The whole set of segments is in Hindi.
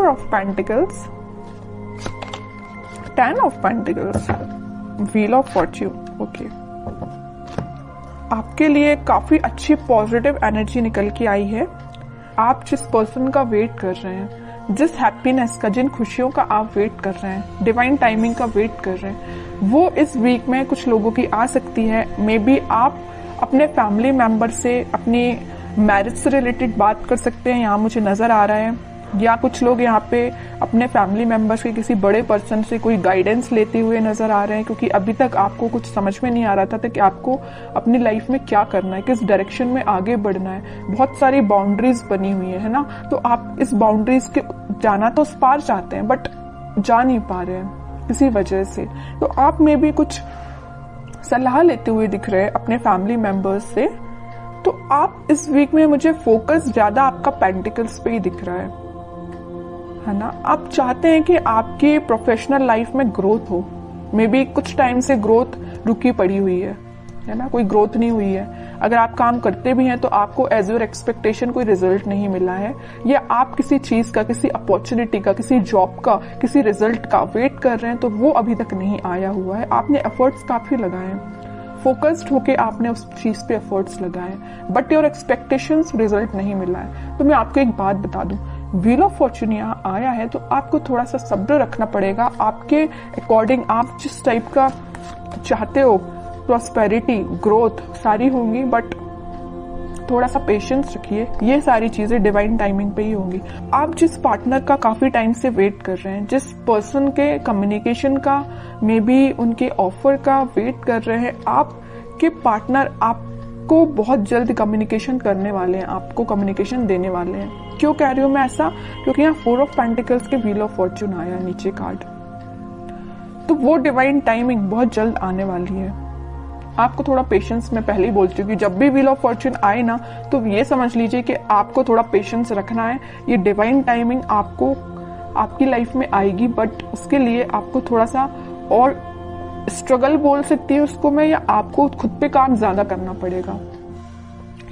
Of pentacles, 10 of pentacles, wheel of Fortune. Okay, आपके लिए काफी अच्छी पॉजिटिव एनर्जी निकल के आई है। आप जिस पर्सन का वेट कर रहे हैं, जिस हैप्पीनेस का, जिन खुशियों का आप वेट कर रहे हैं, डिवाइन टाइमिंग का वेट कर रहे हैं, वो इस वीक में कुछ लोगों की आ सकती है। मे बी आप अपने फैमिली मेंबर से अपनी मैरिज से रिलेटेड बात कर सकते हैं, यहाँ मुझे नजर आ रहा है। या कुछ लोग यहाँ पे अपने फैमिली मेंबर्स के किसी बड़े पर्सन से कोई गाइडेंस लेते हुए नजर आ रहे हैं, क्योंकि अभी तक आपको कुछ समझ में नहीं आ रहा था कि आपको अपनी लाइफ में क्या करना है, किस डायरेक्शन में आगे बढ़ना है। बहुत सारी बाउंड्रीज बनी हुई है ना, तो आप इस बाउंड्रीज के जाना तो उस पार चाहते हैं, बट जा नहीं पा रहे हैं किसी वजह से। तो आप में भी कुछ सलाह लेते हुए दिख रहे हैं अपने फैमिली मेंबर्स से। तो आप इस वीक में, मुझे फोकस ज्यादा आपका पेंटिकल्स पे ही दिख रहा है ना। आप चाहते हैं कि आपकी प्रोफेशनल लाइफ में ग्रोथ हो। मे बी कुछ टाइम से ग्रोथ रुकी पड़ी हुई है ना, कोई ग्रोथ नहीं हुई है। अगर आप काम करते भी हैं तो आपको एज योर एक्सपेक्टेशन कोई रिजल्ट नहीं मिला है, या आप किसी चीज का, किसी अपॉर्चुनिटी का, किसी जॉब का, किसी रिजल्ट का वेट कर रहे हैं तो वो अभी तक नहीं आया हुआ है। आपने एफर्ट्स काफी लगाए हैं, फोकस्ड होके आपने उस चीज पे एफर्ट्स लगाए, बट योर एक्सपेक्टेशंस रिजल्ट नहीं मिला है। तो मैं आपको एक बात बता दूं, व्हील ऑफ फॉर्च्यून यहाँ आया है तो आपको थोड़ा सा सब्र रखना पड़ेगा। आपके अकॉर्डिंग आप जिस टाइप का चाहते हो, प्रॉस्पेरिटी, ग्रोथ सारी होंगी, बट थोड़ा सा पेशेंस रखिए। ये सारी चीजें डिवाइन टाइमिंग पे ही होंगी। आप जिस पार्टनर का काफी टाइम से वेट कर रहे हैं, जिस पर्सन के कम्युनिकेशन का, मे बी उनके ऑफर का वेट कर रहे हैं, आपके पार्टनर आपको बहुत जल्द कम्युनिकेशन करने वाले हैं, आपको कम्युनिकेशन देने वाले हैं। क्यों कह रही हूं मैं ऐसा? क्योंकि यहाँ 4 ऑफ पेंटिकल्स के व्हील ऑफ फॉर्च्यून आया नीचे कार्ड, तो वो डिवाइन टाइमिंग बहुत जल्द आने वाली है। आपको थोड़ा पेशेंस, मैं पहले ही बोल चुकी हूँ, जब भी व्हील ऑफ फॉर्च्यून आए ना तो ये समझ लीजिए कि आपको थोड़ा पेशेंस रखना है। ये डिवाइन टाइमिंग आपको आपकी लाइफ में आएगी, बट उसके लिए आपको थोड़ा सा और स्ट्रगल बोल सकती है उसको मैं, या आपको खुद पे काम ज्यादा करना पड़ेगा।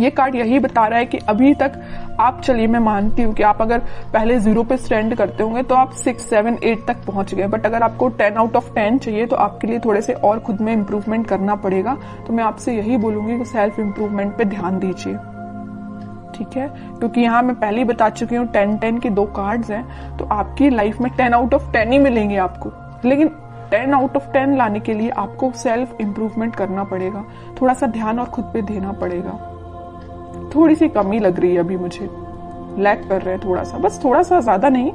ये कार्ड यही बता रहा है कि अभी तक आप, चलिए मैं मानती हूँ कि आप अगर पहले 0 पे स्टैंड करते होंगे तो आप 6, 7, 8 तक पहुंच गए, बट अगर आपको 10 आउट ऑफ 10 चाहिए तो आपके लिए थोड़े से और खुद में इम्प्रूवमेंट करना पड़ेगा। तो मैं आपसे यही बोलूंगी कि सेल्फ इम्प्रूवमेंट पे ध्यान दीजिए, ठीक है? क्योंकि यहाँ मैं पहले ही बता चुकी हूँ 10-10 के 2 कार्ड्स हैं, तो आपकी लाइफ में 10 आउट ऑफ 10 ही मिलेंगे आपको, लेकिन 10 आउट ऑफ 10 लाने के लिए आपको सेल्फ इम्प्रूवमेंट करना पड़ेगा, थोड़ा सा ध्यान और खुद पे देना पड़ेगा। थोड़ी सी कमी लग रही है अभी मुझे, लैक कर रहे हैं थोड़ा सा, बस थोड़ा सा, ज्यादा नहीं।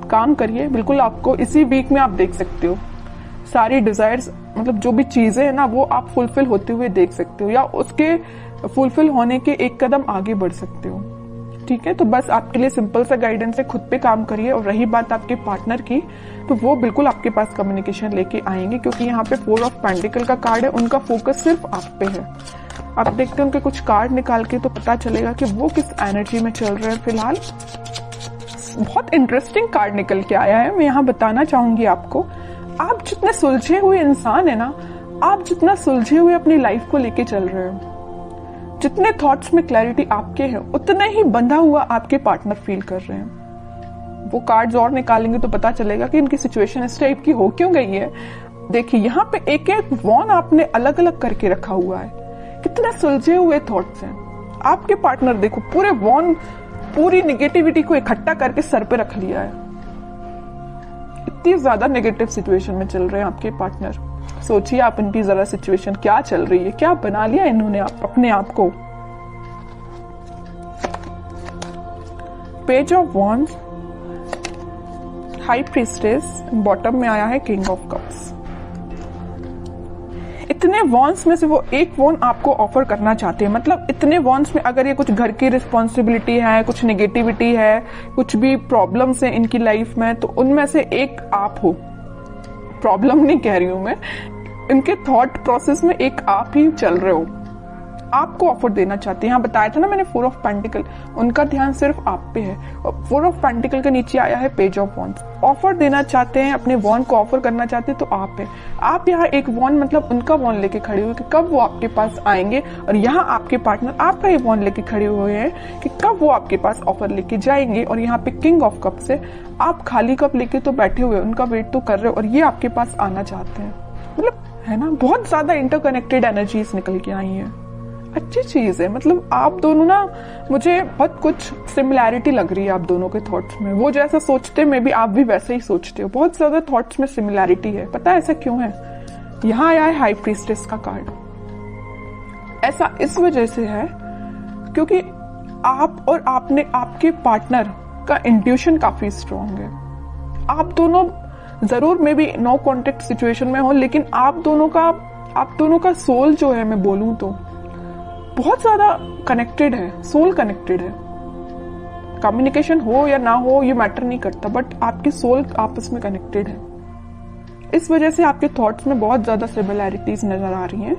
काम करिए, बिल्कुल आपको इसी वीक में आप देख सकते हो सारी डिजायर्स, मतलब जो भी चीजें है ना वो आप फुलफिल होते हुए देख सकते हो, या उसके फुलफिल होने के एक कदम आगे बढ़ सकते हो, ठीक है? तो बस आपके लिए सिंपल सा गाइडेंस है, खुद पे काम करिए। और रही बात आपके पार्टनर की, तो वो बिल्कुल आपके पास कम्युनिकेशन लेके आएंगे, क्योंकि यहाँ पे 4 ऑफ पेंटिकल का कार्ड है, उनका फोकस सिर्फ आप पे है। आप देखते हैं उनके कुछ कार्ड निकाल के तो पता चलेगा कि वो किस एनर्जी में चल रहे हैं फिलहाल। बहुत इंटरेस्टिंग कार्ड निकल के आया है, मैं यहाँ बताना चाहूंगी आपको। आप जितने सुलझे हुए इंसान है ना, आप जितना सुलझे हुए अपनी लाइफ को लेके चल रहे हो, जितने थॉट्स में क्लैरिटी आपके हैं, उतना ही बंधा हुआ आपके पार्टनर फील कर रहे हैं। वो कार्ड्स और निकालेंगे तो पता चलेगा कि इनकी सिचुएशन इस टाइप की हो क्यों गई है। देखिए यहाँ पे एक एक वॉन आपने अलग अलग करके रखा हुआ है, कितने सुलझे हुए थॉट्स हैं आपके पार्टनर। देखो पूरे वॉन, पूरी नेगेटिविटी को इकट्ठा करके सर पे रख लिया है। इतनी ज्यादा नेगेटिव सिचुएशन में चल रहे हैं आपके पार्टनर। सोचिए आप इनकी जरा सिचुएशन क्या चल रही है, क्या बना लिया इन्होंने अपने आप को। Page of wands, high priestess, bottom में आया है किंग ऑफ कप्स। इतने वॉन्स में से वो एक वॉन आपको ऑफर करना चाहते हैं, मतलब इतने वॉन्स में अगर ये कुछ घर की रिस्पॉन्सिबिलिटी है, कुछ नेगेटिविटी है, कुछ भी प्रॉब्लम्स है इनकी लाइफ में, तो उनमें से एक आप हो। प्रॉब्लम नहीं कह रही हूं मैं, इनके थॉट प्रोसेस में एक आप ही चल रहे हो, आपको ऑफर देना चाहते हैं। यहाँ बताया था ना मैंने 4 ऑफ पेंटिकल, उनका ध्यान सिर्फ आप पे है। और 4 ऑफ पेंटिकल के नीचे आया है पेज ऑफ वॉन्ड्स। ऑफर देना चाहते हैं, अपने वॉन्ड को ऑफर करना चाहते हैं तो आप है। आप यहाँ एक वॉन्ड मतलब उनका वॉन्ड लेके खड़े हुए कि कब वो आपके पास आएंगे, और यहाँ आपके पार्टनर आपका ये वॉन्ड लेके खड़े हुए हैं कि कब वो आपके पास ऑफर लेके जाएंगे। और यहाँ पे किंग ऑफ कप्स है, आप खाली कप लेके तो बैठे हुए, उनका वेट तो कर रहे हो और ये आपके पास आना चाहते हैं। मतलब है ना, बहुत ज्यादा इंटरकनेक्टेड एनर्जीज निकल के आई है। अच्छी चीज है। मतलब आप दोनों ना, मुझे बहुत कुछ सिमिलैरिटी लग रही है आप दोनों के थॉट्स में। वो जैसा सोचते मे बी आप भी वैसे ही सोचते हो। बहुत ज्यादा थॉट्स में सिमिलैरिटी है। पता है ऐसा क्यों है? यहाँ आया है हाई प्रीस्टेस का कार्ड। ऐसा इस वजह से है क्योंकि आप और आपके पार्टनर का इंट्यूशन काफी स्ट्रांग है। आप दोनों जरूर may be no contact situation में हो, लेकिन आप दोनों का सोल जो है, मैं बोलूं तो बहुत ज्यादा कनेक्टेड है। सोल कनेक्टेड है। कम्युनिकेशन हो या ना हो ये मैटर नहीं करता, बट आपकी सोल आपस में कनेक्टेड है। इस वजह से आपके थॉट्स में बहुत ज्यादा सिमिलैरिटीज नजर आ रही हैं।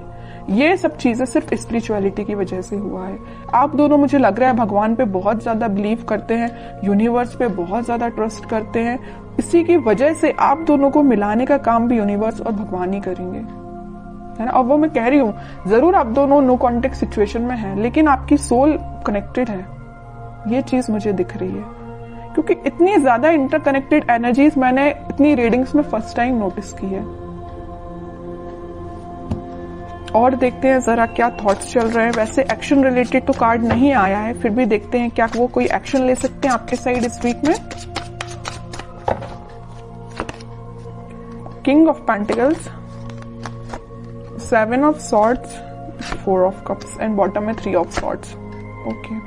ये सब चीजें सिर्फ स्पिरिचुअलिटी की वजह से हुआ है। आप दोनों, मुझे लग रहा है, भगवान पे बहुत ज्यादा बिलीव करते हैं, यूनिवर्स पे बहुत ज्यादा ट्रस्ट करते हैं। इसी की वजह से आप दोनों को मिलाने का काम भी यूनिवर्स और भगवान ही करेंगे, है ना। और वो मैं कह रही हूँ, जरूर आप दोनों नो कॉन्टेक्ट सिचुएशन में हैं, लेकिन आपकी सोल कनेक्टेड है। ये चीज मुझे दिख रही है क्योंकि इतनी ज्यादा इंटरकनेक्टेड एनर्जीज मैंने इतनी रीडिंग्स में फर्स्ट टाइम नोटिस की है। और देखते हैं जरा क्या थॉट्स चल रहे हैं। वैसे एक्शन रिलेटेड तो कार्ड नहीं आया है, फिर भी देखते हैं क्या वो कोई एक्शन ले सकते हैं आपके साइड इस वीक में। King of pentacles, 7 of swords, 4 of cups and bottom में 3 ऑफ सॉर्ड्स। ओके,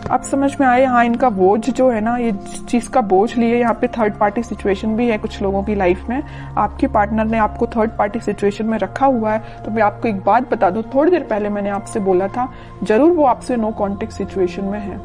अब समझ में आया। हाँ, इनका बोझ जो है ना, ये चीज का बोझ लिए, यहाँ पे थर्ड पार्टी सिचुएशन भी है कुछ लोगों की लाइफ में। आपके पार्टनर ने आपको थर्ड पार्टी सिचुएशन में रखा हुआ है। तो मैं आपको एक बात बता दूं, थोड़ी देर पहले मैंने आपसे बोला था, जरूर वो आपसे नो कॉन्टेक्ट सिचुएशन में है,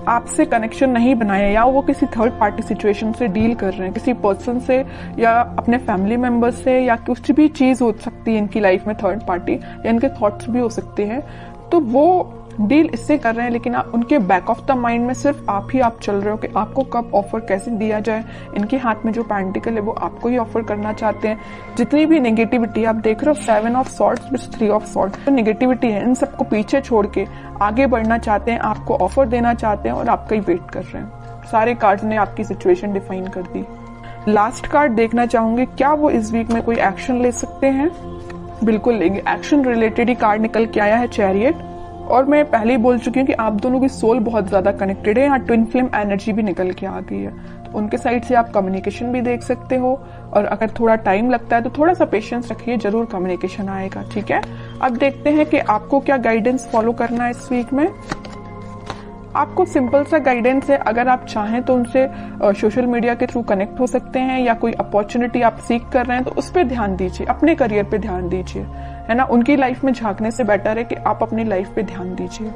आपसे कनेक्शन नहीं बनाया, या वो किसी थर्ड पार्टी सिचुएशन से डील कर रहे हैं, किसी पर्सन से या अपने फैमिली मेंबर से, या कुछ भी चीज हो सकती है इनकी लाइफ में थर्ड पार्टी, या इनके थॉट्स भी हो सकते हैं। तो वो डील इससे कर रहे हैं, लेकिन उनके बैक ऑफ द माइंड में सिर्फ आप ही आप चल रहे हो कि आपको कब ऑफर कैसे दिया जाए। इनके हाथ में जो पेंटिकल है वो आपको ही ऑफर करना चाहते हैं। जितनी भी नेगेटिविटी आप देख रहे हो, 7 of swords with 3 of swords, तो नेगेटिविटी है, इन सबको पीछे छोड़ के आगे बढ़ना चाहते हैं, आपको ऑफर देना चाहते हैं और आपका ही वेट कर रहे हैं। सारे कार्ड्स ने आपकी सिचुएशन डिफाइन कर दी। लास्ट कार्ड देखना चाहूंगी, क्या वो इस वीक में कोई एक्शन ले सकते हैं? बिल्कुल लेंगे। एक्शन रिलेटेड ही कार्ड निकल के आया है, चैरियट। और मैं पहले ही बोल चुकी हूँ कि आप दोनों की सोल बहुत ज्यादा कनेक्टेड है। यहाँ ट्विन फ्लेम एनर्जी भी निकल के आ गई है, तो उनके साइड से आप कम्युनिकेशन भी देख सकते हो। और अगर थोड़ा टाइम लगता है तो थोड़ा सा पेशेंस रखिए, जरूर कम्युनिकेशन आएगा। ठीक है, अब देखते हैं कि आपको क्या गाइडेंस फॉलो करना है इस वीक में। आपको सिंपल सा गाइडेंस है, अगर आप चाहें तो उनसे सोशल मीडिया के थ्रू कनेक्ट हो सकते हैं, या कोई अपॉर्चुनिटी आप सीख कर रहे हैं तो उस पर ध्यान दीजिए, अपने करियर पे ध्यान दीजिए, है ना। उनकी लाइफ में झांकने से बेटर है कि आप अपनी लाइफ पे ध्यान दीजिए।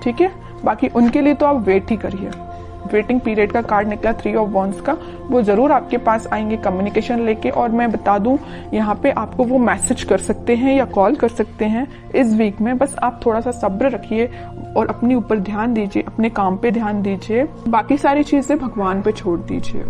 ठीक है, बाकी उनके लिए तो आप वेट ही करिए। वेटिंग पीरियड का कार्ड निकला 3 ऑफ वॉन्ड्स का, वो जरूर आपके पास आएंगे कम्युनिकेशन लेके। और मैं बता दूं, यहाँ पे आपको वो मैसेज कर सकते हैं या कॉल कर सकते हैं इस वीक में। बस आप थोड़ा सा सब्र रखिए और अपने ऊपर ध्यान दीजिए, अपने काम पे ध्यान दीजिए, बाकी सारी चीजें भगवान पे छोड़ दीजिए।